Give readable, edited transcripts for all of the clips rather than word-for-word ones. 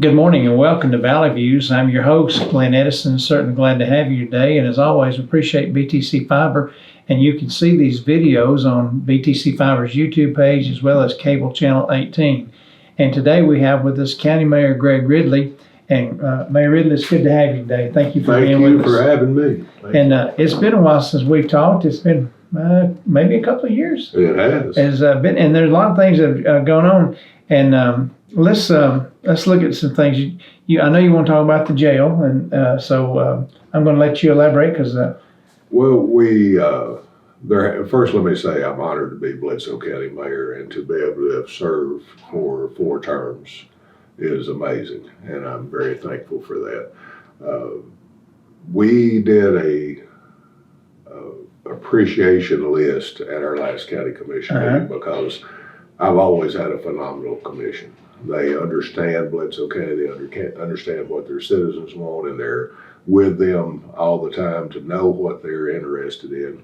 Good morning and welcome to Valley Views. I'm your host, Glenn Edison. Certainly glad to have you today. And as always, appreciate BTC Fiber. And you can see these videos on BTC Fiber's YouTube page as well as cable channel 18. And today we have with us County Mayor Greg Ridley. And Mayor Ridley, it's good to have you today. Thank you for being with us. Thank you for having me. It's been a while since we've talked. It's been maybe a couple of years. It has. And there's a lot of things that have gone on. And let's look at some things. I know you want to talk about the jail, and so I'm going to let you elaborate because. First, let me say I'm honored to be Bledsoe County Mayor, and to be able to have served for 4 terms is amazing, and I'm very thankful for that. We did a appreciation list at our last county commission meeting because I've always had a phenomenal commission. They understand Bledsoe County, they understand what their citizens want, and they're with them all the time to know what they're interested in.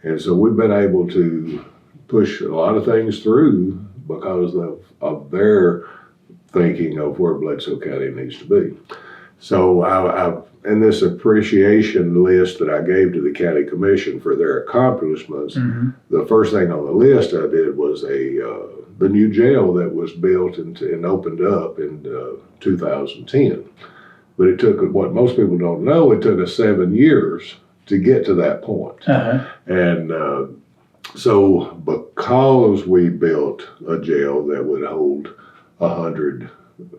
And so we've been able to push a lot of things through because of their thinking of where Bledsoe County needs to be. So in this appreciation list that I gave to the county commission for their accomplishments, the first thing on the list I did was the new jail that was built and opened up in 2010. But it took, what most people don't know, it took us 7 years to get to that point. And so because we built a jail that would hold 100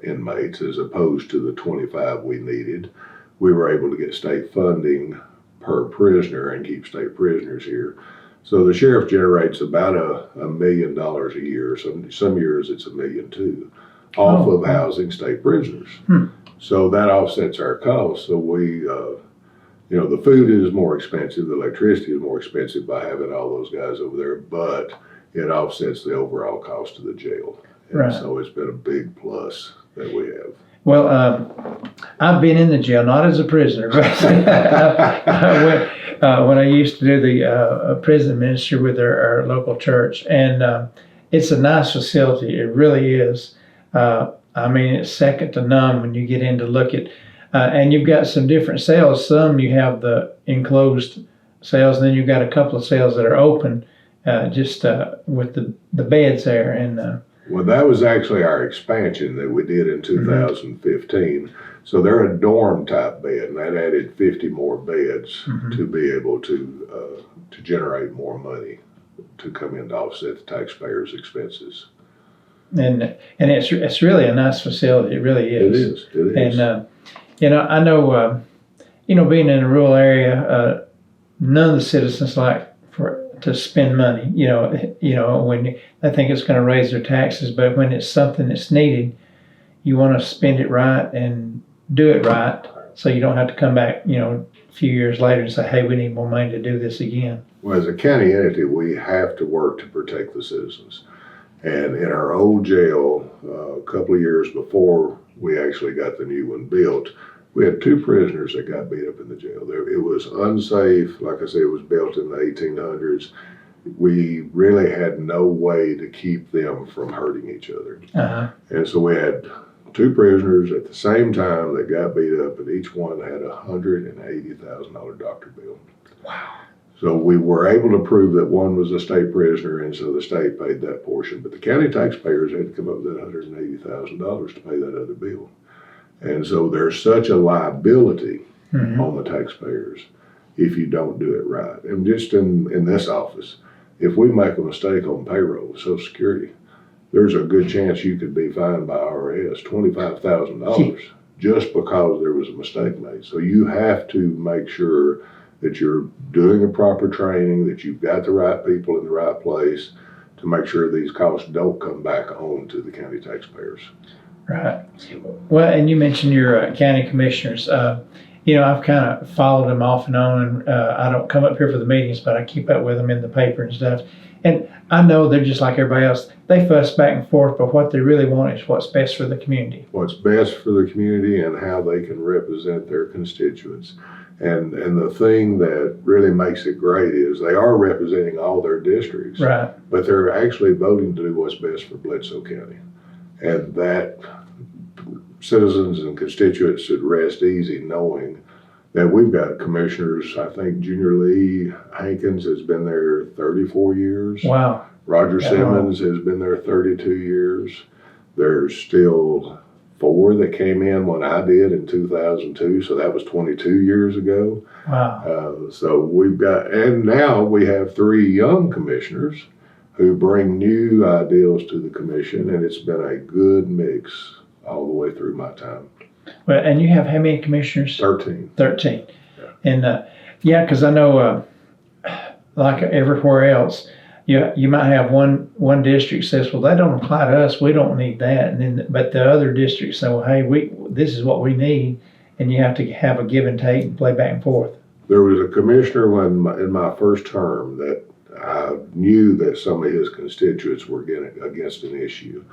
inmates as opposed to the 25 we needed, we were able to get state funding per prisoner and keep state prisoners here. So the sheriff generates about $1 million a year. Some years it's $1.2 million off of housing state prisoners. So that offsets our costs. So we, the food is more expensive, the electricity is more expensive by having all those guys over there, but it offsets the overall cost of the jail. And so it's been a big plus that we have. Well, I've been in the jail, not as a prisoner, but when I used to do the prison ministry with our local church. And it's a nice facility. It really is. I mean, it's second to none when you get in to look at, and you've got some different cells. Some you have the enclosed cells, and then you've got a couple of cells that are open, just with the beds there. And well, that was actually our expansion that we did in 2015. So they're a dorm type bed, and that added 50 more beds to be able to generate more money to come in to offset the taxpayers' expenses. And it's really a nice facility. It really is. It is. And I know being in a rural area, none of the citizens like to spend money. When they think it's going to raise their taxes, but when it's something that's needed, you want to spend it right and do it right, so you don't have to come back, a few years later and say, "Hey, we need more money to do this again." Well, as a county entity, we have to work to protect the citizens. And in our old jail, a couple of years before we actually got the new one built, we had 2 prisoners that got beat up in the jail. It was unsafe. Like I said, it was built in the 1800s. We really had no way to keep them from hurting each other. And so we had 2 prisoners at the same time that got beat up, and each one had a $180,000 doctor bill. Wow. So we were able to prove that one was a state prisoner, and so the state paid that portion. But the county taxpayers had to come up with that $180,000 to pay that other bill. And so there's such a liability on the taxpayers if you don't do it right. And just in this office, if we make a mistake on payroll with Social Security, there's a good chance you could be fined by IRS $25,000 just because there was a mistake made. So you have to make sure that you're doing a proper training, that you've got the right people in the right place to make sure these costs don't come back on to the county taxpayers. Right. Well, and you mentioned your county commissioners. I've kind of followed them off and on, and I don't come up here for the meetings, but I keep up with them in the paper and stuff. And I know they're just like everybody else. They fuss back and forth, but what they really want is what's best for the community. What's best for the community and how they can represent their constituents. And the thing that really makes it great is they are representing all their districts, but they're actually voting to do what's best for Bledsoe County. And that citizens and constituents should rest easy knowing that we've got commissioners. I think Junior Lee Hankins has been there 34 years. Wow. Roger Simmons has been there 32 years. There's still 4 that came in when I did in 2002, so that was 22 years ago. Wow. So we've got, and now we have 3 young commissioners who bring new ideals to the commission, and it's been a good mix all the way through my time. Well, and you have how many commissioners? 13. 13. Yeah. And yeah, because I know, like everywhere else, you might have one district says, well, that don't apply to us. We don't need that. And then, but the other districts say, well, hey, this is what we need, and you have to have a give and take and play back and forth. There was a commissioner in my first term that I knew that some of his constituents were getting against an issue.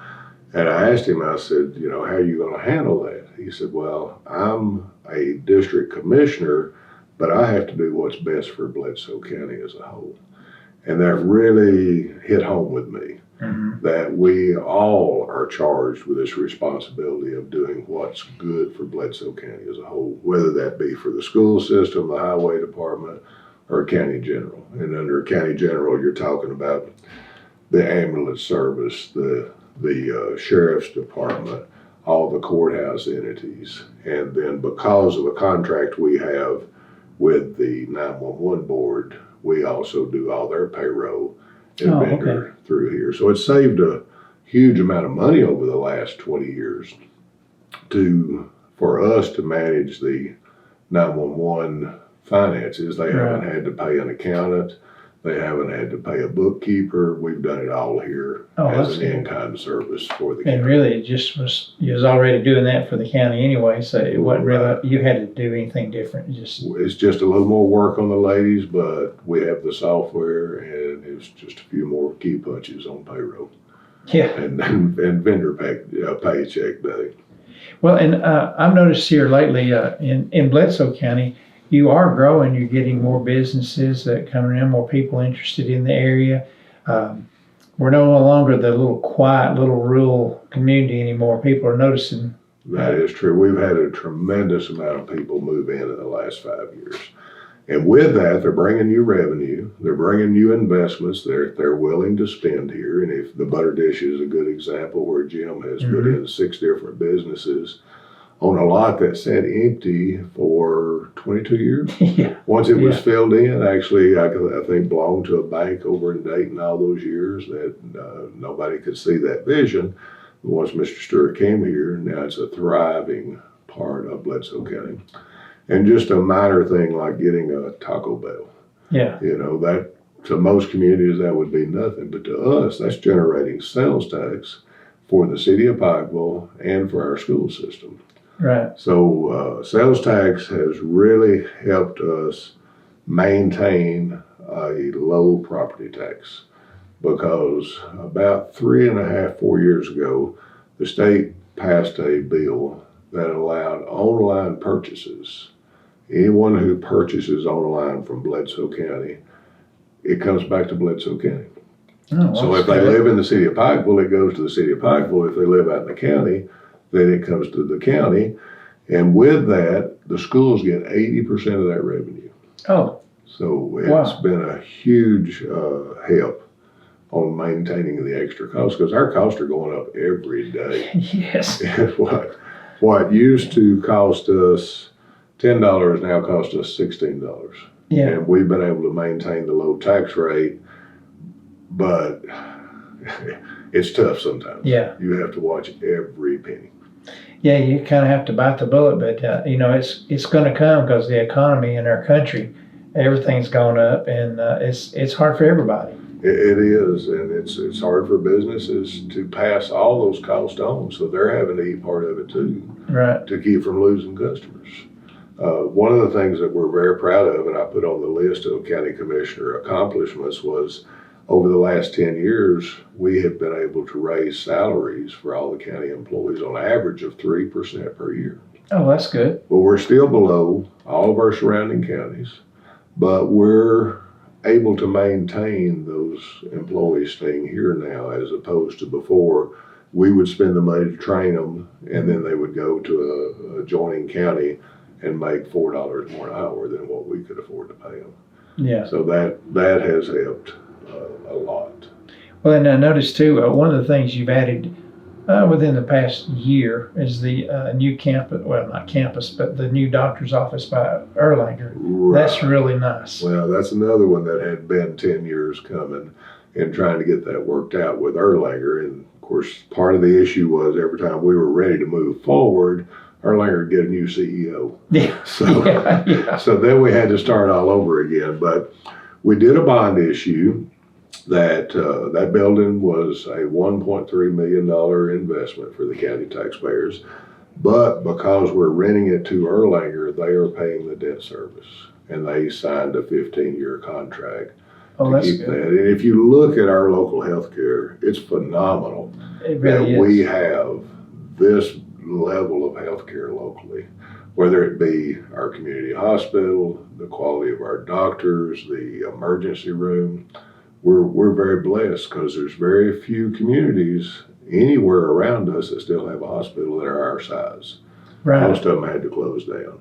And I asked him, I said, how are you going to handle that? He said, well, I'm a district commissioner, but I have to do what's best for Bledsoe County as a whole. And that really hit home with me, that we all are charged with this responsibility of doing what's good for Bledsoe County as a whole, whether that be for the school system, the highway department, or county general. And under county general, you're talking about the ambulance service, the sheriff's department, all the courthouse entities. And then because of a contract we have with the 911 board, we also do all their payroll and vendor through here. So it's saved a huge amount of money over the last 20 years for us to manage the 911 finances. They haven't had to pay an accountant. They haven't had to pay a bookkeeper. We've done it all here as an in-kind service for the county. And really, it just you was already doing that for the county anyway, so it wasn't really, you had to do anything different. It's just a little more work on the ladies, but we have the software, and it's just a few more key punches on payroll. Yeah. And vendor paycheck day. Well, and I've noticed here lately in Bledsoe County, you are growing. You're getting more businesses coming in, more people interested in the area. We're no longer the little quiet, little rural community anymore. People are noticing. That is true. We've had a tremendous amount of people move in the last 5 years. And with that, they're bringing you revenue. They're bringing you investments. They're willing to spend here. And if the Butter Dish is a good example where Jim has put in 6 different businesses on a lot that sat empty for 22 years. Yeah. Once it was filled in, actually, I think belonged to a bank over in Dayton all those years that nobody could see that vision. But once Mr. Stewart came here, now it's a thriving part of Bledsoe County. And just a minor thing like getting a Taco Bell. Yeah. That to most communities that would be nothing, but to us, that's generating sales tax for the city of Pikeville and for our school system. Right. So sales tax has really helped us maintain a low property tax, because about 3.5, 4 years ago, the state passed a bill that allowed online purchases. Anyone who purchases online from Bledsoe County, it comes back to Bledsoe County. Oh, so if they live in the city of Pikeville, it goes to the city of Pikeville. If they live out in the county, then it comes to the county. And with that, the schools get 80% of that revenue. Oh. So it's been a huge help on maintaining the extra costs, because our costs are going up every day. Yes. And what used to cost us $10 now costs us $16. Yeah. And we've been able to maintain the low tax rate, but it's tough sometimes. Yeah. You have to watch every penny. Yeah, you kind of have to bite the bullet, but it's going to come, because the economy in our country, everything's gone up, and it's hard for everybody. It is, and it's hard for businesses to pass all those costs on, so they're having to eat part of it too, right? To keep from losing customers. One of the things that we're very proud of, and I put on the list of county commissioner accomplishments, was over the last 10 years, we have been able to raise salaries for all the county employees on average of 3% per year. Oh, that's good. Well, we're still below all of our surrounding counties, but we're able to maintain those employees staying here now, as opposed to before. we would spend the money to train them, and then they would go to a adjoining county and make $4 more an hour than what we could afford to pay them. Yeah. So that has helped a lot. Well, and I noticed too, one of the things you've added within the past year is the new campus, well, not campus, but the new doctor's office by Erlanger. Right. That's really nice. Well, that's another one that had been 10 years coming and trying to get that worked out with Erlanger. And of course, part of the issue was every time we were ready to move forward, Erlanger would get a new CEO. Yeah. So, yeah. So then we had to start all over again. But we did a bond issue. That building was a $1.3 million investment for the county taxpayers, but because we're renting it to Erlanger, they are paying the debt service, and they signed a 15-year contract to That's keep good. that. And if you look at our local health care, it's phenomenal It really that we is. have this level of health care locally, whether it be our community hospital, the quality of our doctors, the emergency room. We're very blessed because there's very few communities anywhere around us that still have a hospital that are our size. Right. Most of them had to close down.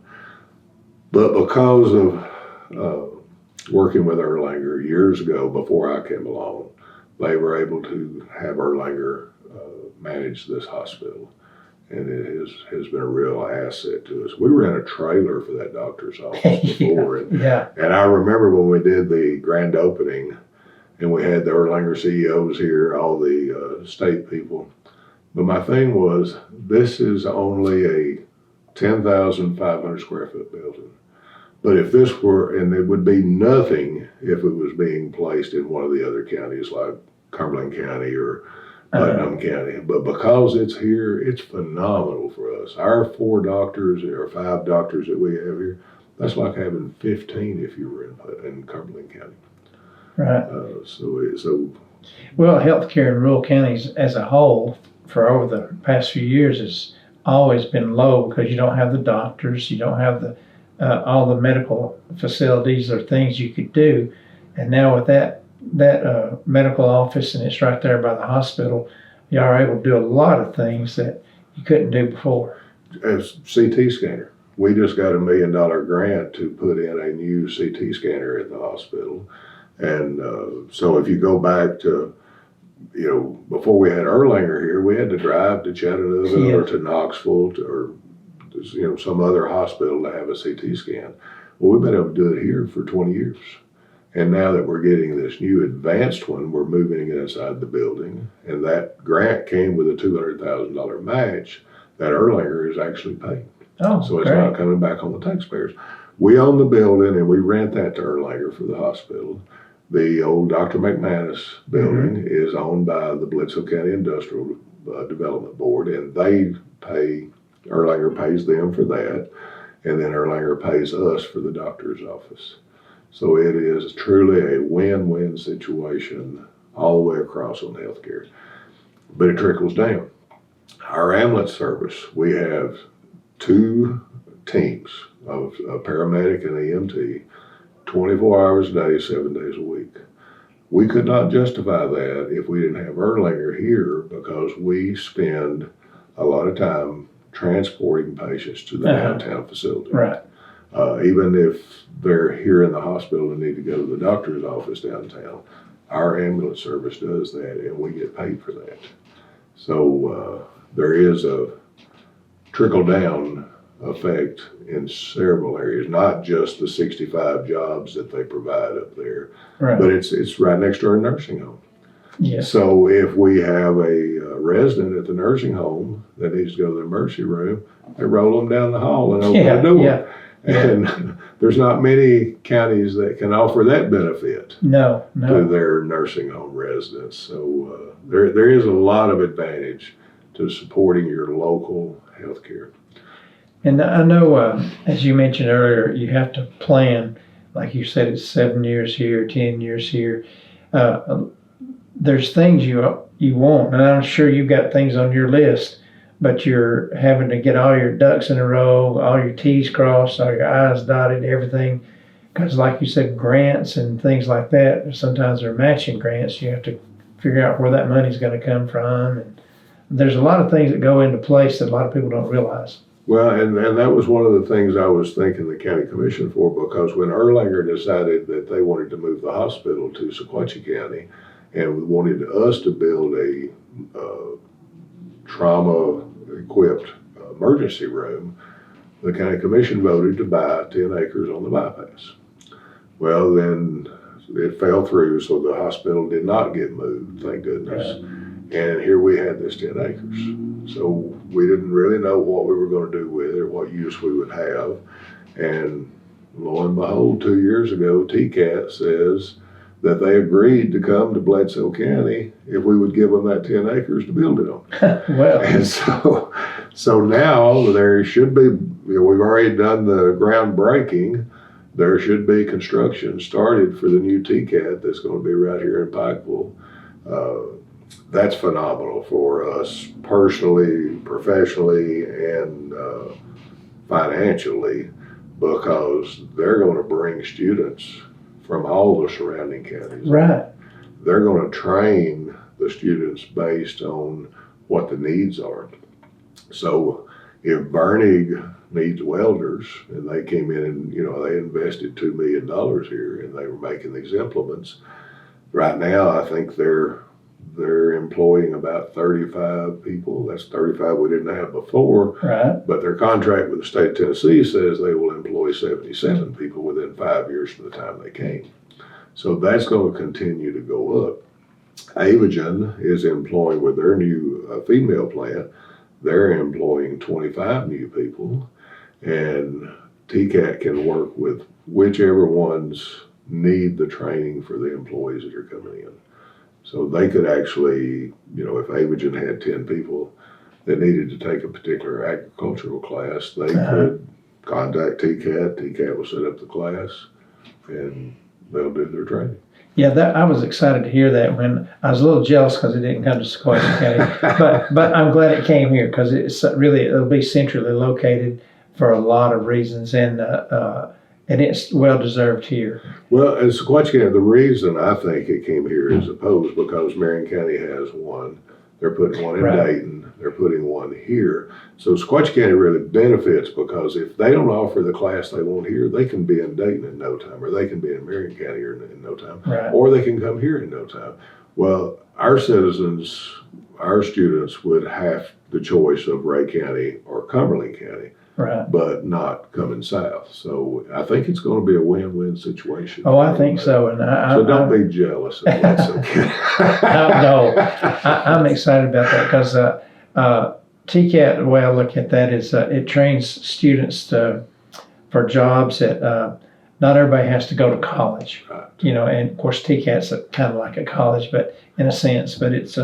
But because of working with Erlanger years ago, before I came along, they were able to have Erlanger manage this hospital. And it has been a real asset to us. We were in a trailer for that doctor's office before. Yeah. And I remember when we did the grand opening, and we had the Erlanger CEOs here, all the state people. But my thing was, this is only a 10,500 square foot building. But if this were, and it would be nothing if it was being placed in one of the other counties like Cumberland County or Putnam County. But because it's here, it's phenomenal for us. Our 4 doctors or 5 doctors that we have here, that's like having 15 if you were in Cumberland County. Right. So Well, healthcare in rural counties as a whole for over the past few years has always been low because you don't have the doctors, you don't have the all the medical facilities or things you could do. And now with that medical office, and it's right there by the hospital, you are able to do a lot of things that you couldn't do before. as CT scanner, we just got $1 million grant to put in a new CT scanner at the hospital. And so if you go back to, before we had Erlanger here, we had to drive to Chattanooga or to Knoxville or some other hospital to have a CT scan. Well, we've been able to do it here for 20 years. And now that we're getting this new advanced one, we're moving it inside the building. And that grant came with a $200,000 match that Erlanger is actually paying. Oh, So it's great. not coming back on the taxpayers. We own the building and we rent that to Erlanger for the hospital. The old Dr. McManus building is owned by the Bledsoe County Industrial Development Board, and Erlanger pays them for that, and then Erlanger pays us for the doctor's office. So it is truly a win-win situation all the way across on healthcare. But it trickles down. Our ambulance service, we have 2 teams of a paramedic and EMT, 24 hours a day, 7 days a week. We could not justify that if we didn't have Erlanger here because we spend a lot of time transporting patients to the downtown facility. Right. Even if they're here in the hospital and need to go to the doctor's office downtown, our ambulance service does that and we get paid for that. So there is a trickle down effect in several areas, not just the 65 jobs that they provide up there, Right. but it's right next to our nursing home. Yes. So if we have a resident at the nursing home that needs to go to the emergency room, they roll them down the hall and open the door. Yeah. And there's not many counties that can offer that benefit No. to their nursing home residents. So there is a lot of advantage to supporting your local health care. And I know, as you mentioned earlier, you have to plan, like you said, it's 7 years here, 10 years here. There's things you want, and I'm sure you've got things on your list, but you're having to get all your ducks in a row, all your T's crossed, all your I's dotted, everything. Because like you said, grants and things like that, sometimes they're matching grants. You have to figure out where that money's going to come from and there's a lot of things that go into place that a lot of people don't realize. Well, and that was one of the things I was thanking the county commission for, because when Erlanger decided that they wanted to move the hospital to Sequatchie County and wanted us to build a trauma-equipped emergency room, the county commission voted to buy 10 acres on the bypass. Well, then it fell through, so the hospital did not get moved, thank goodness. And here we had this 10 acres. So we didn't really know what we were going to do with it or what use we would have. And lo and behold, 2 years ago, TCAT says that they agreed to come to Bledsoe County if we would give them that 10 acres to build it on. Well, And so now there should be, we've already done the groundbreaking. There should be construction started for the new TCAT that's going to be right here in Pikeville. That's phenomenal for us personally, professionally, and financially, because they're going to bring students from all the surrounding counties. right. They're going to train the students based on what the needs are. So if Bernig needs welders, and they came in and, they invested $2 million here and they were making these implements, right now I think they're employing about 35 people. That's 35 we didn't have before. Right. But their contract with the state of Tennessee says they will employ 77 people within 5 years from the time they came. So that's going to continue to go up. Avagen is employing, with their new female plant, they're employing 25 new people, and TCAT can work with whichever ones need the training for the employees that are coming in. So they could actually, if Avagen had 10 people that needed to take a particular agricultural class, they could contact TCAT. TCAT will set up the class, and they'll do their training. Yeah, I was excited to hear that. When I was a little jealous because it didn't come to Sequatchie County, but I'm glad it came here, because it'll be centrally located for a lot of reasons, and it's well deserved here. Well, in Sequatchie County, the reason I think it came here is opposed because Marion County has one. They're putting one in Dayton. They're putting one here. So Sequatchie County really benefits, because if they don't offer the class they want here, they can be in Dayton in no time, or they can be in Marion County in no time, or they can come here in no time. Well, our citizens, our students would have the choice of Ray County or Cumberland County. Right. But not coming south. So I think it's going to be a win-win situation. Oh, I think so. And so don't be jealous. That's okay. No, I'm excited about that, because TCAT, the way I look at that is it trains students for jobs that not everybody has to go to college. Right. And of course TCAT's kind of like a college, but in a sense, but it's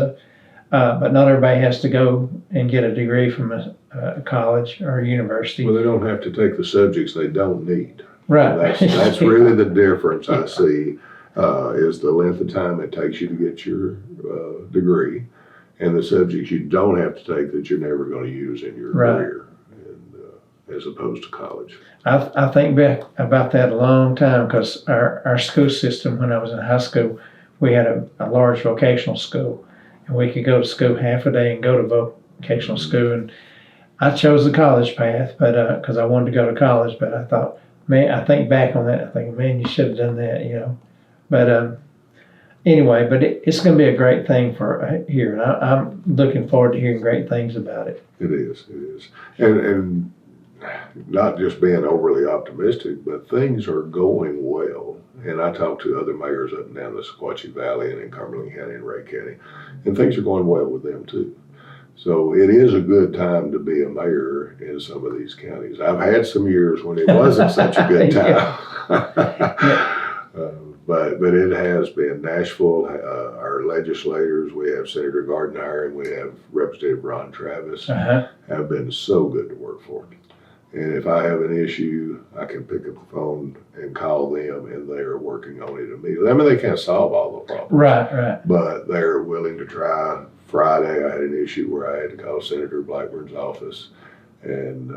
but not everybody has to go and get a degree from a college or a university. Well, they don't have to take the subjects they don't need. Right. That's really the difference I see, is the length of time it takes you to get your degree, and the subjects you don't have to take that you're never going to use in your career, and, as opposed to college. I think back about that a long time, because our school system, when I was in high school, we had a large vocational school, and we could go to school half a day and go to vocational school. And I chose the college path, but because I wanted to go to college. But I thought, man, I think back on that, I think, man, you should have done that, But anyway, but it's going to be a great thing for here, and I'm looking forward to hearing great things about it. It is, and not just being overly optimistic, but things are going well. And I talked to other mayors up and down the Sequatchie Valley and in Cumberland County and Ray County, and things are going well with them too. So it is a good time to be a mayor in some of these counties. I've had some years when it wasn't such a good time. But it has been. Nashville, our legislators, we have Senator Gardenhire and we have Representative Ron Travis, have been so good to work for. And if I have an issue, I can pick up the phone and call them, and they are working on it immediately. I mean, they can't solve all the problems. Right. But they're willing to try. Friday, I had an issue where I had to call Senator Blackburn's office. And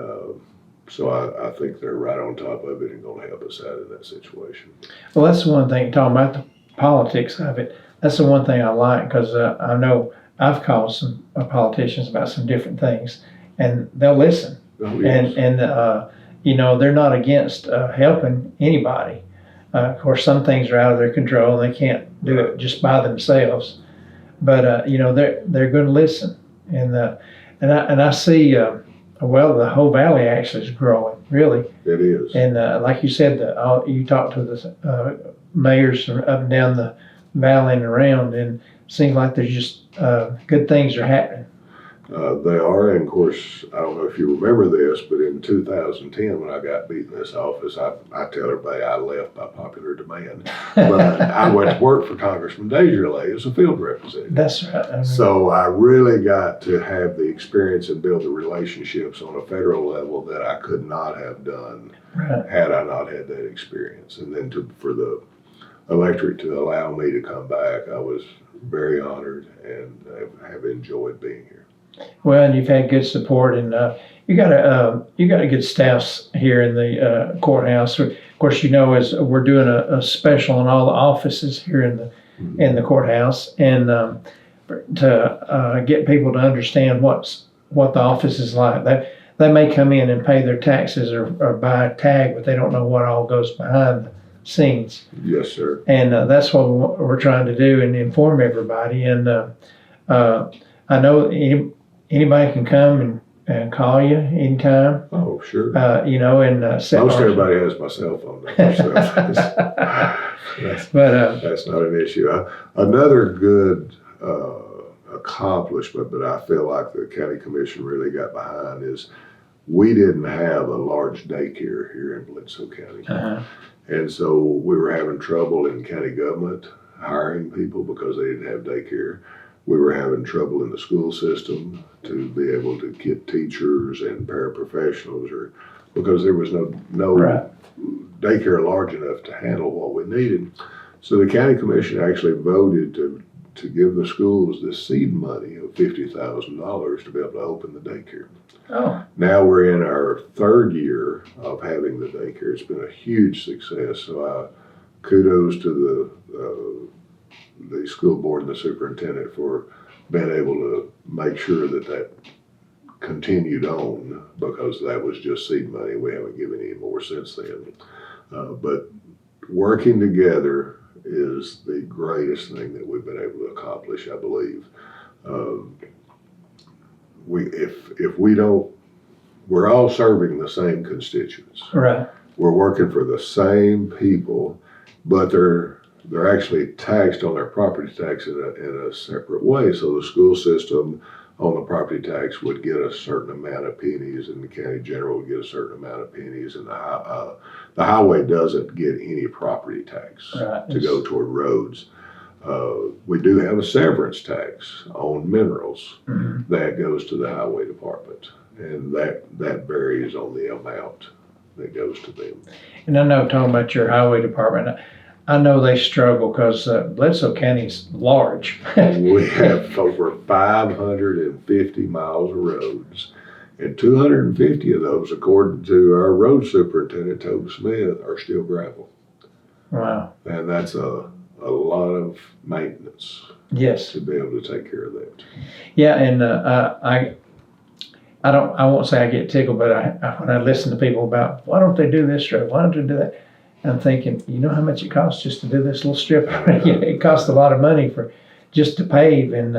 so I think they're right on top of it and going to help us out in that situation. Well, that's the one thing, talking about the politics of it, that's the one thing I like, because I know I've called some politicians about some different things, and they'll listen. Oh, yes. And you know, they're not against helping anybody. Of course, some things are out of their control; they can't do it just by themselves. But you know, they're going to listen, and I see. Well, the whole valley actually is growing, really. It is. And like you said, you talked to the mayors from up and down the valley and around, and it seems like there's just good things are happening. They are, and of course, I don't know if you remember this, but in 2010, when I got beat in this office, I tell everybody I left by popular demand. But I went to work for Congressman Desjardins as a field representative. That's right. So I really got to have the experience and build the relationships on a federal level that I could not have done had I not had that experience. And then for the electorate to allow me to come back, I was very honored and have enjoyed being here. Well, and you've had good support, and you got a good staff here in the courthouse. Of course, you know, as we're doing a special on all the offices here in the courthouse, and to get people to understand what the office is like. They may come in and pay their taxes or buy a tag, but they don't know what all goes behind the scenes. Yes, sir. And that's what we're trying to do and inform everybody. And I know anybody can come and call you anytime. Oh, sure. You know, and most everybody has my cell phone number, so that's not an issue. Another good accomplishment, but I feel like the county commission really got behind is we didn't have a large daycare here in Bledsoe County. And so we were having trouble in county government hiring people because they didn't have daycare. We were having trouble in the school system to be able to get teachers and paraprofessionals, because there was no daycare large enough to handle what we needed. So the county commission actually voted to give the schools this seed money of $50,000 to be able to open the daycare. Oh. Now we're in our third year of having the daycare. It's been a huge success. So kudos to the school board and the superintendent for being able to make sure that continued on, because that was just seed money. We haven't given any more since then. But working together is the greatest thing that we've been able to accomplish, I believe. If we don't, we're all serving the same constituents. Right. We're working for the same people, but they're actually taxed on their property tax in a separate way. So the school system on the property tax would get a certain amount of pennies, and the county general would get a certain amount of pennies, and the highway doesn't get any property tax to go toward roads. We do have a severance tax on minerals that goes to the highway department, and that varies on the amount that goes to them. And I know, talking about your highway department, I know they struggle because Bledsoe County's large. We have over 550 miles of roads, and 250 of those, according to our road superintendent, Toby Smith, are still gravel. Wow. And that's a lot of maintenance. Yes. To be able to take care of that. Yeah, and I won't say I get tickled, but when I listen to people about, why don't they do this road? Why don't they do that? I'm thinking, you know how much it costs just to do this little strip? It costs a lot of money just to pave, and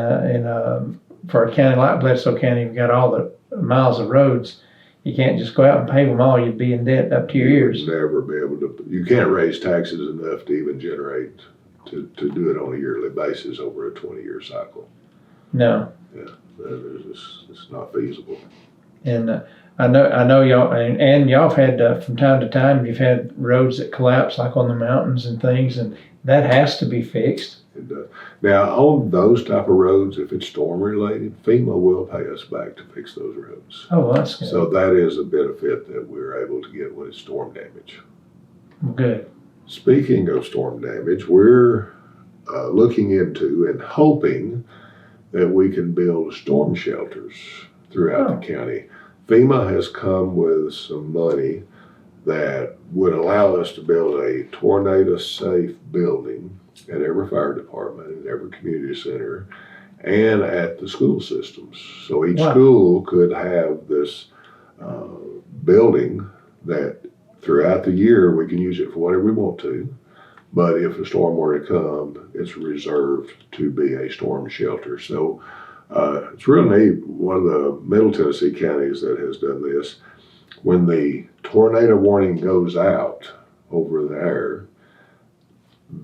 for a county like Bledsoe County, you've got all the miles of roads. You can't just go out and pave them all. You'd be in debt up to your ears. You'd never be able to. You can't raise taxes enough to even generate to do it on a yearly basis over a 20-year cycle. No. Yeah, it's not feasible. And I know y'all, and y'all have had from time to time, you've had roads that collapse, like on the mountains and things, and that has to be fixed. It does. Now, on those type of roads, if it's storm related, FEMA will pay us back to fix those roads. Oh, well, that's good. So that is a benefit that we're able to get when it's storm damage. Good. Speaking of storm damage, we're looking into and hoping that we can build storm shelters throughout the county. FEMA has come with some money that would allow us to build a tornado-safe building at every fire department and every community center, and at the school systems. So each Wow. school could have this building that throughout the year we can use it for whatever we want to. But if a storm were to come, it's reserved to be a storm shelter. So it's real neat. One of the Middle Tennessee counties that has done this, when the tornado warning goes out over there,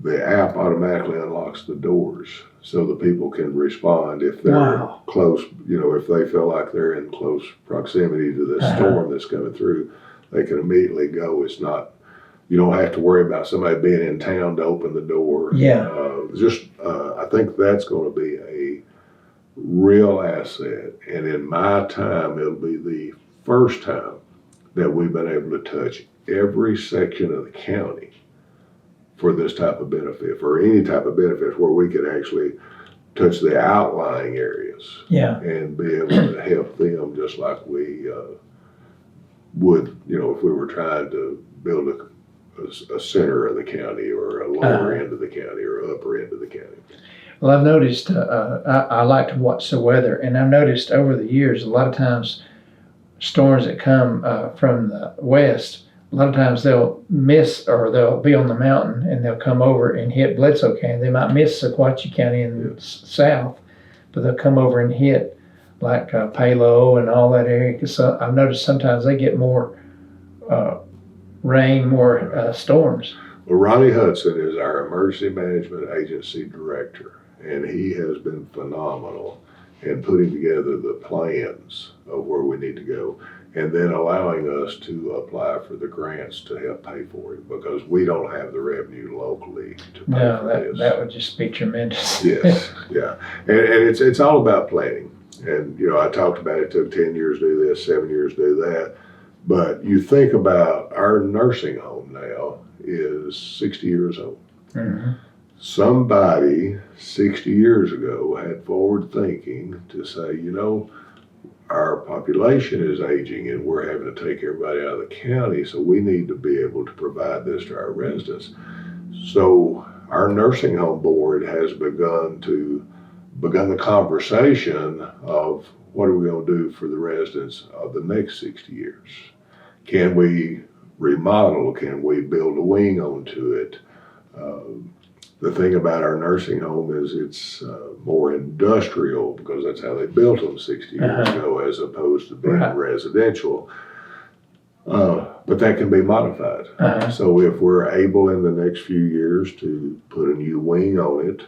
the app automatically unlocks the doors so the people can respond if they're Wow. close, if they feel like they're in close proximity to this storm that's coming through, they can immediately go. It's not, you don't have to worry about somebody being in town to open the door. Yeah. I think that's going to be a real asset. And in my time, it'll be the first time that we've been able to touch every section of the county for this type of benefit, for any type of benefits where we could actually touch the outlying areas. Yeah. And be able to help them just like we would, if we were trying to build a center of the county or a lower end of the county or upper end of the county. Well, I've noticed, I like to watch the weather, and I've noticed over the years, a lot of times storms that come from the west, a lot of times they'll miss, or they'll be on the mountain and they'll come over and hit Bledsoe County. They might miss Sequatchie County in the south, but they'll come over and hit like Palo and all that area. Because I've noticed sometimes they get more rain, more storms. Well, Ronnie Hudson is our emergency management agency director, and he has been phenomenal in putting together the plans of where we need to go, and then allowing us to apply for the grants to help pay for it, because we don't have the revenue locally to pay for this. That would just be tremendous. Yes, yeah, and it's all about planning. And I talked about it took 10 years to do this, 7 years to do that, but you think about our nursing home now is 60 years old. Mm-hmm. Somebody 60 years ago had forward thinking to say, our population is aging and we're having to take everybody out of the county, so we need to be able to provide this to our residents. So our nursing home board has begun the conversation of what are we going to do for the residents of the next 60 years? Can we remodel? Can we build a wing onto it? The thing about our nursing home is it's more industrial, because that's how they built them 60 years ago, as opposed to being residential. But that can be modified. So if we're able in the next few years to put a new wing on it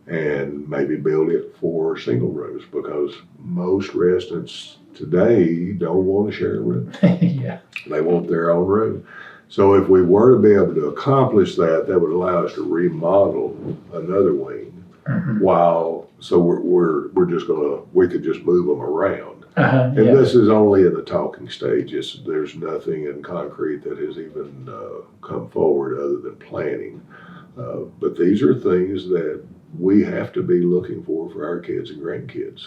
and maybe build it for single rooms, because most residents today don't want to share a room. Yeah. They want their own room. So if we were to be able to accomplish that, that would allow us to remodel another wing. So we're just we could just move them around. And this is only in the talking stage. There's nothing in concrete that has even come forward other than planning. But these are things that we have to be looking for our kids and grandkids.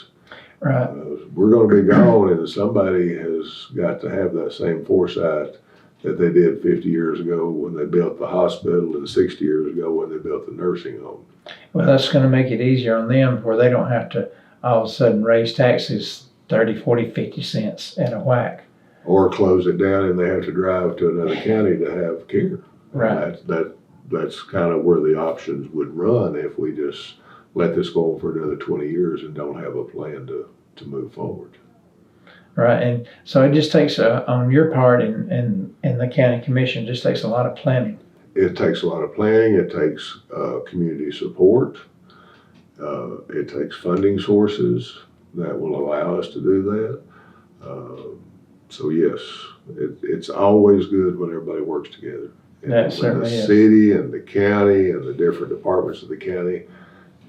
Right. We're going to be gone, and somebody has got to have that same foresight that they did 50 years ago when they built the hospital, and 60 years ago when they built the nursing home. Well, that's going to make it easier on them, where they don't have to all of a sudden raise taxes 30, 40, 50 cents at a whack. Or close it down and they have to drive to another county to have care. Right. That's kind of where the options would run if we just let this go on for another 20 years and don't have a plan to move forward. Right, and so it just takes, on your part and the county commission, just takes a lot of planning. It takes a lot of planning. It takes community support. It takes funding sources that will allow us to do that. So yes, it's always good when everybody works together. And That when certainly the is. city and the county and the different departments of the county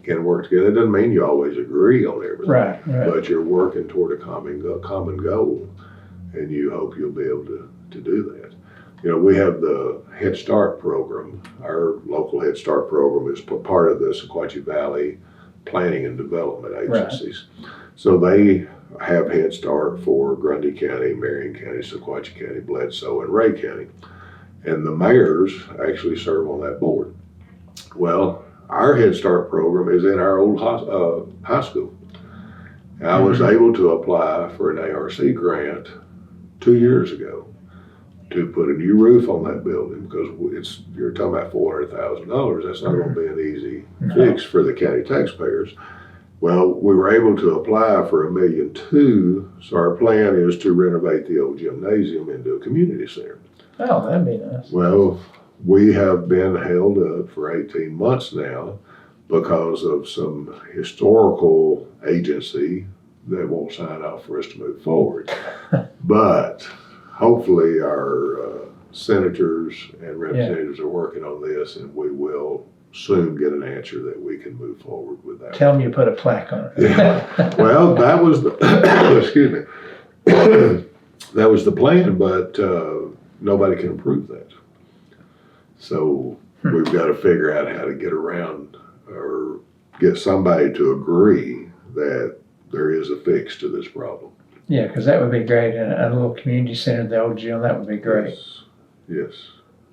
can work together. It doesn't mean you always agree on everything, Right. but you're working toward a common goal, and you hope you'll be able to do that. We have the Head Start program. Our local Head Start program is part of the Sequatchie Valley Planning and Development Agencies. Right. So they have Head Start for Grundy County, Marion County, Sequatchie County, Bledsoe, and Ray County. And the mayors actually serve on that board. Well, our Head Start program is in our old high school. And I was able to apply for an ARC grant 2 years ago to put a new roof on that building because you're talking about $400,000. That's not going to be an easy fix for the county taxpayers. Well, we were able to apply for $1.2 million. So our plan is to renovate the old gymnasium into a community center. Oh, that'd be nice. Well, we have been held up for 18 months now because of some historical agency that won't sign off for us to move forward. But hopefully our senators and representatives are working on this, and we will soon get an answer that we can move forward with that. Tell them you put a plaque on it. Yeah. Well, that was the excuse me. That was the plan, but nobody can approve that. So we've got to figure out how to get around or get somebody to agree that there is a fix to this problem. Yeah, because that would be great. In a little community center, the old gym, that would be great. Yes.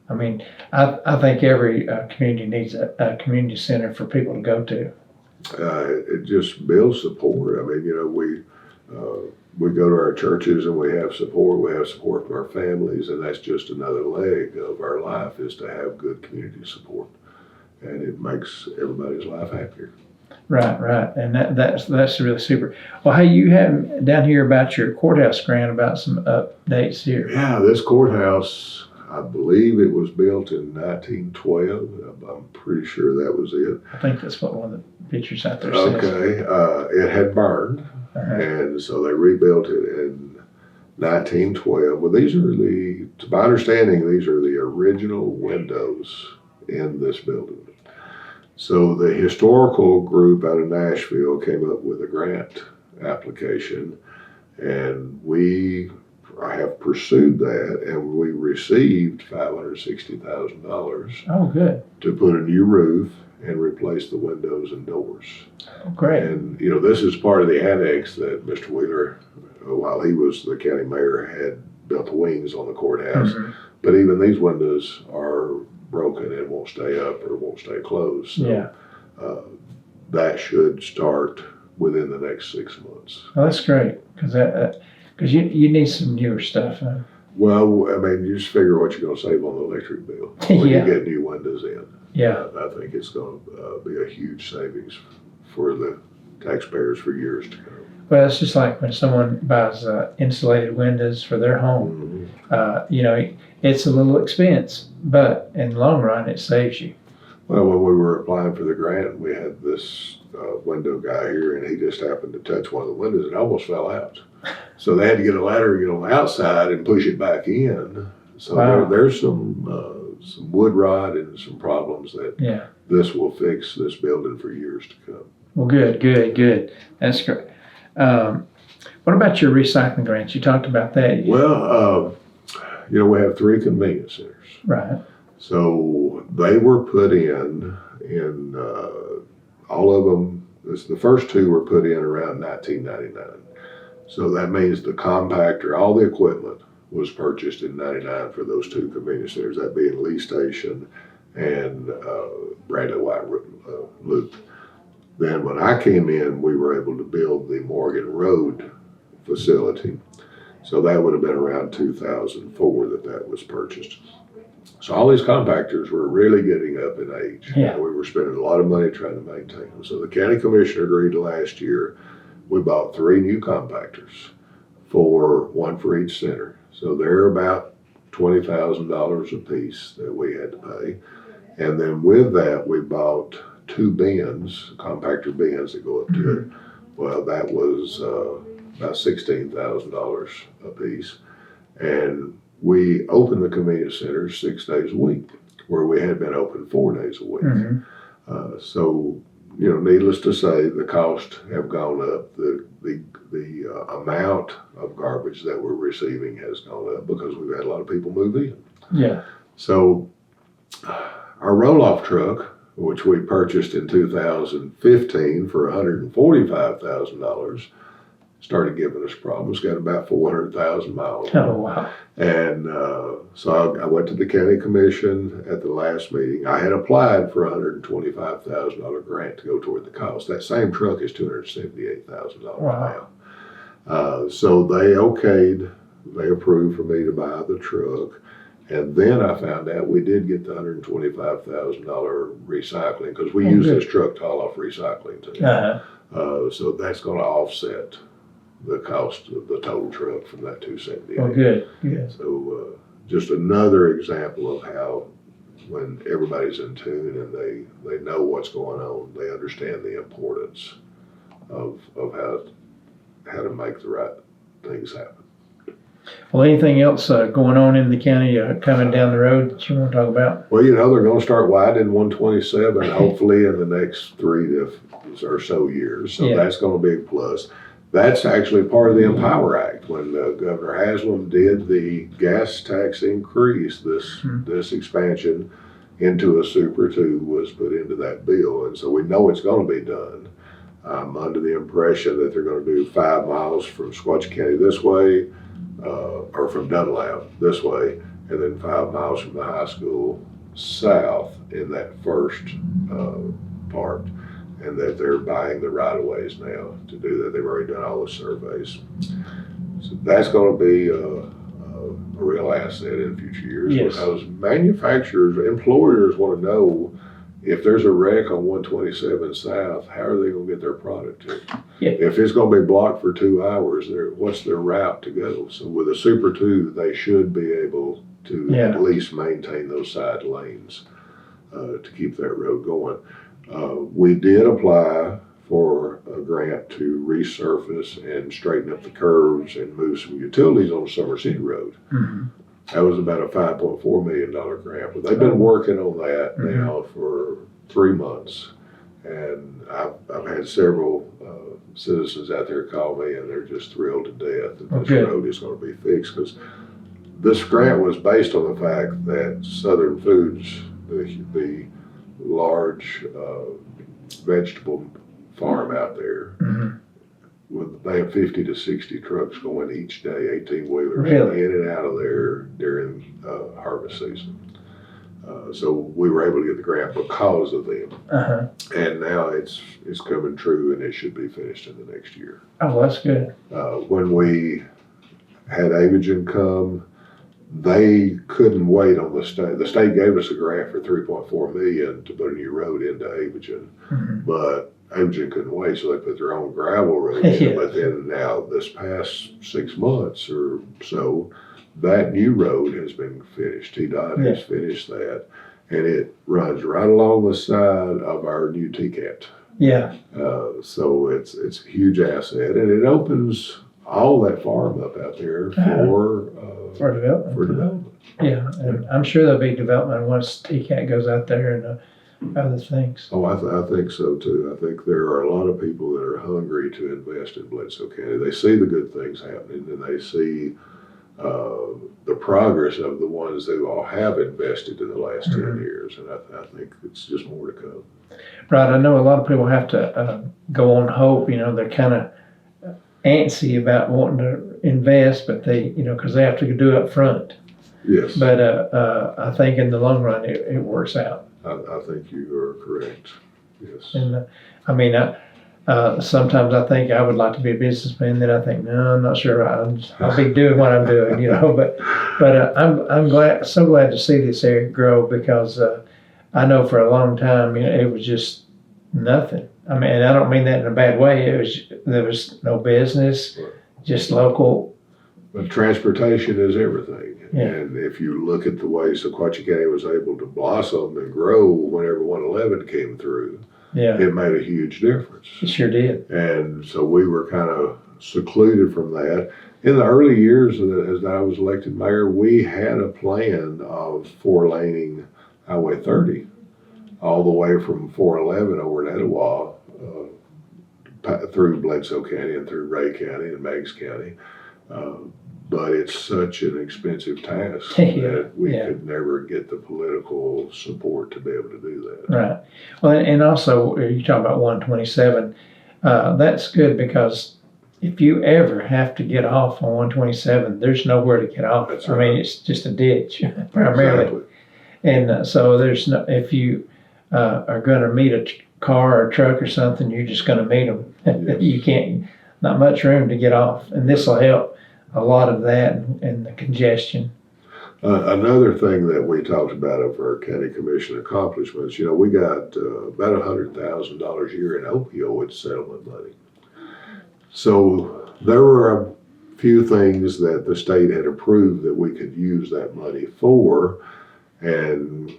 I mean, I think every community needs a community center for people to go to. It just builds support. I mean, we go to our churches and we have support. We have support from our families, and that's just another leg of our life is to have good community support, and it makes everybody's life happier. Right, and that's really super. Well, hey, you have down here about your courthouse grant about some updates here. Yeah, this courthouse, I believe it was built in 1912. I'm pretty sure that was it. I think that's what one of the pictures out there says. Okay, it had burned, and so they rebuilt it in 1912. Well, to my understanding, these are the original windows in this building. So the historical group out of Nashville came up with a grant application, and I have pursued that, and we received $560,000. Oh, good. To put a new roof and replace the windows and doors. Oh, great. And this is part of the annex that Mr. Wheeler, while he was the county mayor, had built the wings on the courthouse. Mm-hmm. But even these windows are broken and won't stay up or won't stay closed. So, yeah. That should start within the next 6 months. Well, that's great because you need some newer stuff. Huh? Well, I mean, you just figure what you're going to save on the electric bill when you get new windows in. Yeah. I think it's going to be a huge savings for the taxpayers for years to come. Well, it's just like when someone buys insulated windows for their home. Mm-hmm. It's a little expense, but in the long run, it saves you. Well, when we were applying for the grant, we had this window guy here, and he just happened to touch one of the windows and it almost fell out. So they had to get a ladder, on the outside and push it back in. So wow. There's some wood rot and some problems that this will fix this building for years to come. Well, good. That's great. What about your recycling grants? You talked about that. Well, we have 3 convenience centers. Right. So they were put in all of them. The first 2 were put in around 1999. So that means the compactor, all the equipment was purchased in 99 for those 2 convenience centers, that being Lee Station and Bradley White Loop. Then when I came in, we were able to build the Morgan Road facility. So that would have been around 2004 that was purchased. So all these compactors were really getting up in age. Yeah. We were spending a lot of money trying to maintain them. So the county commissioner agreed last year. We bought 3 new compactors, one for each center. So they're about $20,000 a piece that we had to pay. And then with that, we bought 2 bins, compactor bins that go up to it. Well, that was about $16,000 a piece. And we opened the convenience centers 6 days a week, where we had been open 4 days a week. Mm-hmm. So, needless to say, the costs have gone up. The amount of garbage that we're receiving has gone up because we've had a lot of people move in. Yeah. So our roll-off truck, which we purchased in 2015 for $145,000, started giving us problems. Got about 400,000 miles. Oh, wow. And so I went to the county commission at the last meeting. I had applied for a $125,000 grant to go toward the cost. That same truck is $278,000 Wow. now. So they approved for me to buy the truck. And then I found out we did get the $125,000 recycling because we use this truck to haul off recycling too. Uh-huh. So that's going to offset the cost of the total truck from that 278. Well, good. So just another example of how when everybody's in tune and they know what's going on, they understand the importance of how to make the right things happen. Well, anything else going on in the county coming down the road that you want to talk about? Well, they're going to start widening 127 hopefully in the next 3 or so years. So that's going to be a plus. That's actually part of the Empower Act. When Governor Haslam did the gas tax increase, this expansion into a Super 2 was put into that bill. And so we know it's going to be done. I'm under the impression that they're going to do 5 miles from Sequatchie County this way, or from Dunlap this way, and then 5 miles from the high school south in that first part, and that they're buying the right-of-ways now to do that. They've already done all the surveys. So that's going to be a real asset in future years because employers want to know if there's a wreck on 127 South, how are they going to get their product to? If it's going to be blocked for 2 hours, what's their route to go? So with a Super 2, they should be able to at least maintain those side lanes to keep that road going. We did apply for a grant to resurface and straighten up the curves and move some utilities on Summer City Road. Mm-hmm. That was about a $5.4 million grant, but they've been working on that now for 3 months. And I've had several citizens out there call me, and they're just thrilled to death that this road is going to be fixed, because this grant was based on the fact that Southern Foods, the large vegetable farm out there, they have 50 to 60 trucks going each day, 18-wheelers in and out of there during harvest season. So we were able to get the grant because of them. And now it's coming true, and it should be finished in the next year. Oh, that's good. When we had Avagen come, they couldn't wait on the state. The state gave us a grant for $3.4 million to put a new road into Avagen, but Avagen couldn't wait, so they put their own gravel road in. But then now this past 6 months or so, that new road has been finished. TDOT has finished that, and it runs right along the side of our new TCAT. So it's a huge asset, and it opens all that farm up out there for development. And I'm sure there'll be development once TCAT goes out there and other things. Oh, I think so too. I think there are a lot of people that are hungry to invest in Bledsoe County. They see the good things happening, and they see the progress of the ones who all have invested in the last 10 years. And I think it's just more to come. Right. I know a lot of people have to go on hope. They're kind of antsy about wanting to invest, but they, because they have to do it up front. Yes. But I think in the long run, it works out. I think you are correct. Yes. And sometimes I think I would like to be a businessman. Then I think, no, I'm not sure. I'll be doing what I'm doing, But I'm so glad to see this area grow, because I know for a long time, it was just nothing. I mean, and I don't mean that in a bad way. There was no business, just local. But transportation is everything. And if you look at the way Sequatchie County was able to blossom and grow whenever 111 came through, it made a huge difference. It sure did. And so we were kind of secluded from that. In the early years, as I was elected mayor, we had a plan of 4-laning Highway 30 all the way from 411 over to Etowah, through Bledsoe County and through Ray County and Meigs County. But it's such an expensive task that we could never get the political support to be able to do that. Right. Well, and also you talk about 127. That's good, because if you ever have to get off on 127, there's nowhere to get off. That's I mean, right. it's just a ditch primarily. Exactly. And so there's no, if you are going to meet a car or truck or something, you're just going to meet them. Yes. You can't, not much room to get off. And this will help a lot of that and the congestion. Another thing that we talked about of our county commission accomplishments, we got about $100,000 a year in opioid settlement money. So there were a few things that the state had approved that we could use that money for, and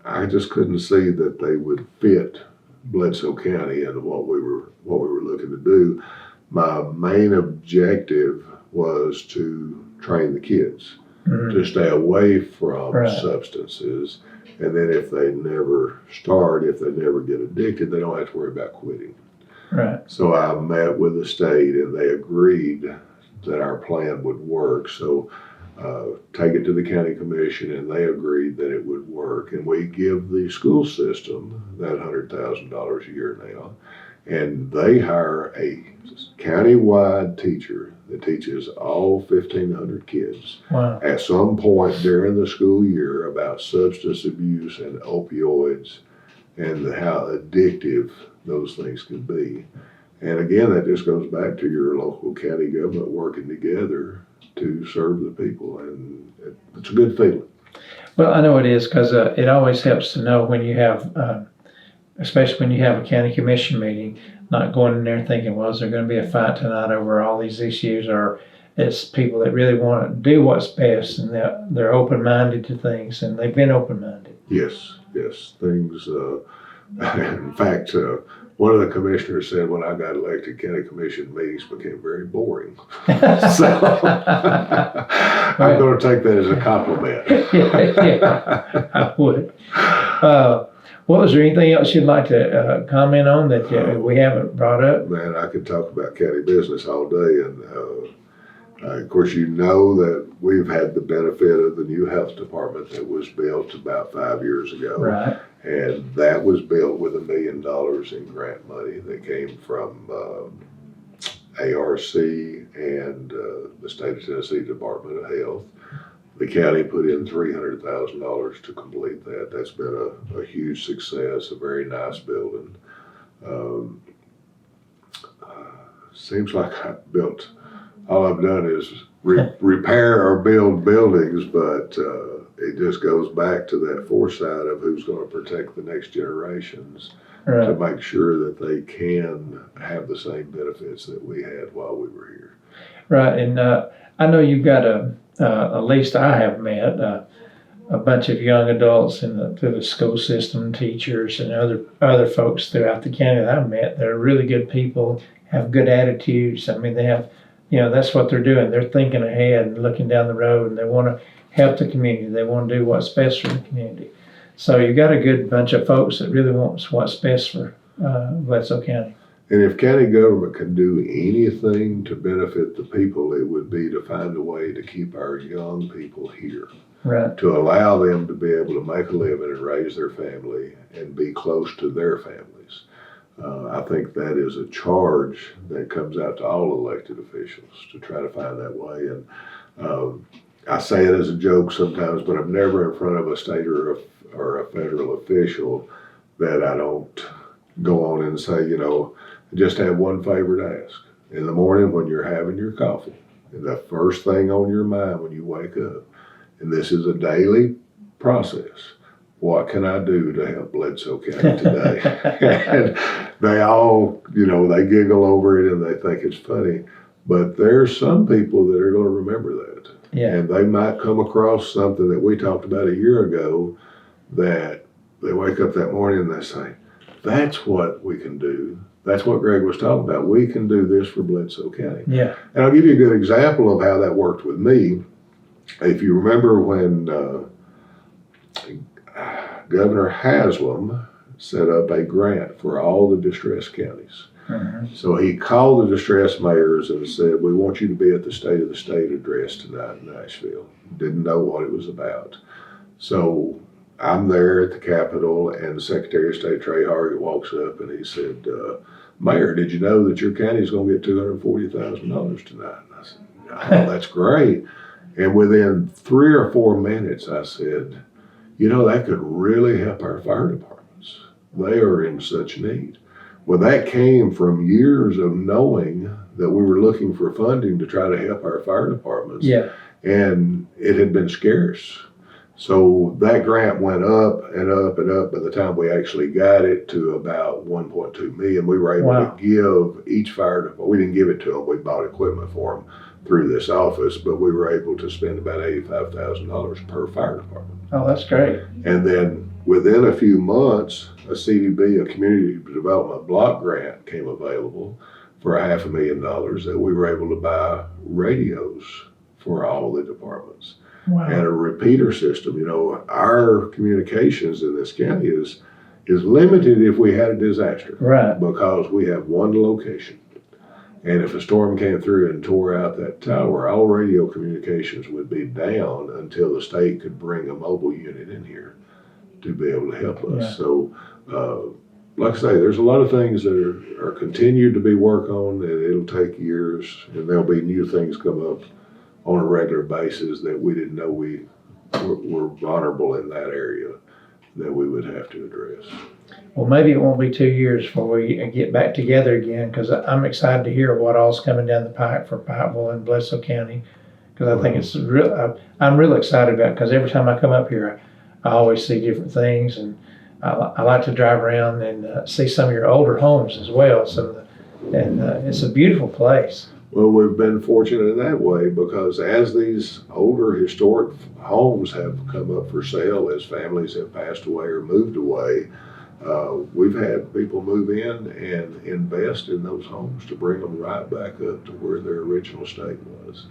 I just couldn't see that they would fit Bledsoe County and what we were looking to do. My main objective was to train the kids to stay away from substances, and then if they never get addicted, they don't have to worry about quitting. Right. So I met with the state, and they agreed that our plan would work. So take it to the county commission, and they agreed that it would work. And we give the school system that $100,000 a year now, and they hire a county-wide teacher that teaches all 1,500 kids at some point during the school year about substance abuse and opioids and how addictive those things can be. And again, that just goes back to your local county government working together to serve the people, and it's a good feeling. Well, I know it is, because it always helps to know when you have, especially when you have a county commission meeting, not going in there thinking, well, is there going to be a fight tonight over all these issues, or it's people that really want to do what's best, and they're open-minded to things, and they've been open-minded. Yes, things, in fact, one of the commissioners said when I got elected, county commission meetings became very boring. So I'm going to take that as a compliment. Yeah, I would. Was there anything else you'd like to comment on that we haven't brought up? Man, I could talk about county business all day, and of course, that we've had the benefit of the new health department that was built about 5 years ago. Right. And that was built with $1 million in grant money that came from ARC and the State of Tennessee Department of Health. The county put in $300,000 to complete that. That's been a huge success, a very nice building. Seems like all I've done is repair or build buildings, but it just goes back to that foresight of who's going to protect the next generations to make sure that they can have the same benefits that we had while we were here. Right, and I know you've got at least I have met a bunch of young adults through the school system, teachers, and other folks throughout the county that I've met. They're really good people, have good attitudes. I mean, they have, that's what they're doing. They're thinking ahead and looking down the road, and they want to help the community. They want to do what's best for the community. So you've got a good bunch of folks that really wants what's best for Bledsoe County. And if county government can do anything to benefit the people, it would be to find a way to keep our young people here. Right. To allow them to be able to make a living and raise their family and be close to their families. I think that is a charge that comes out to all elected officials to try to find that way. And I say it as a joke sometimes, but I'm never in front of a state or a federal official that I don't go on and say, just have one favor to ask. In the morning when you're having your coffee, and the first thing on your mind when you wake up, and this is a daily process, what can I do to help Bledsoe County today? And they all, they giggle over it and they think it's funny, but there's some people that are going to remember that. Yeah. And they might come across something that we talked about a year ago that they wake up that morning and they say, that's what we can do. That's what Greg was talking about. We can do this for Bledsoe County. Yeah. And I'll give you a good example of how that worked with me. If you remember when Governor Haslam set up a grant for all the distressed counties. Mm-hmm. So he called the distressed mayors and said, we want you to be at the State of the State address tonight in Nashville. Didn't know what it was about. So I'm there at the Capitol, and the Secretary of State, Trey Hargett, walks up and he said, Mayor, did you know that your county's gonna get $240,000 tonight? And I said, oh, that's great. And within 3 or 4 minutes, I said, that could really help our fire departments. They are in such need. Well, that came from years of knowing that we were looking for funding to try to help our fire departments. Yeah. And it had been scarce. So that grant went up and up and up. By the time we actually got it to about 1.2 million, we were able to give each fire department, we didn't give it to them, we bought equipment for them through this office, but we were able to spend about $85,000 per fire department. Oh, that's great. And then within a few months, a CDB, a Community Development Block Grant, came available for $500,000 that we were able to buy radios for all the departments. Wow. And a repeater system. Our communications in this county is limited if we had a disaster. Right. Because we have one location. And if a storm came through and tore out that tower, all radio communications would be down until the state could bring a mobile unit in here to be able to help us. Yeah. So, like I say, there's a lot of things that are continued to be worked on, and it'll take years, and there'll be new things come up on a regular basis that we didn't know we were vulnerable in that area that we would have to address. Well, maybe it won't be 2 years before we get back together again, because I'm excited to hear what all's coming down the pike for Pikeville and Bledsoe County, because I think it's real. I'm really excited about it, because every time I come up here, I always see different things, and I like to drive around and see some of your older homes as well. And it's a beautiful place. Well, we've been fortunate in that way, because as these older historic homes have come up for sale, as families have passed away or moved away, we've had people move in and invest in those homes to bring them right back up to where their original state was.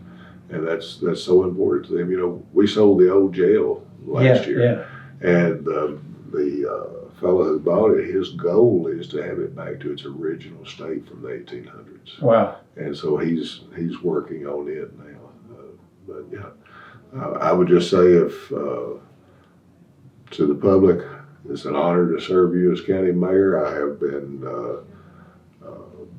And that's so important to them. We sold the old jail last year. And the fellow who bought it, his goal is to have it back to its original state from the 1800s. Wow. And so he's working on it now. I would just say, if to the public, it's an honor to serve you as county mayor. I have been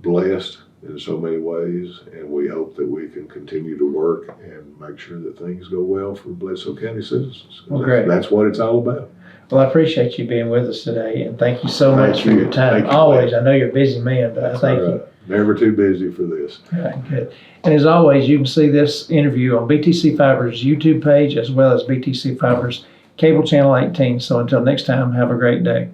blessed in so many ways, and we hope that we can continue to work and make sure that things go well for Bledsoe County citizens. Well, great. That's what it's all about. Well, I appreciate you being with us today, and thank you so much for your time. Thank you, Always, I know you're a busy man, but I thank you. Never too busy for this. All right, good. And as always, you can see this interview on BTC Fiber's YouTube page, as well as BTC Fiber's cable channel 18. So until next time, have a great day.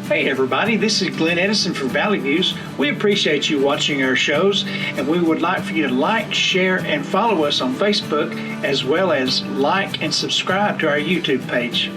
Hey everybody, this is Glenn Edison from Valley Views. We appreciate you watching our shows, and we would like for you to like, share, and follow us on Facebook, as well as like and subscribe to our YouTube page.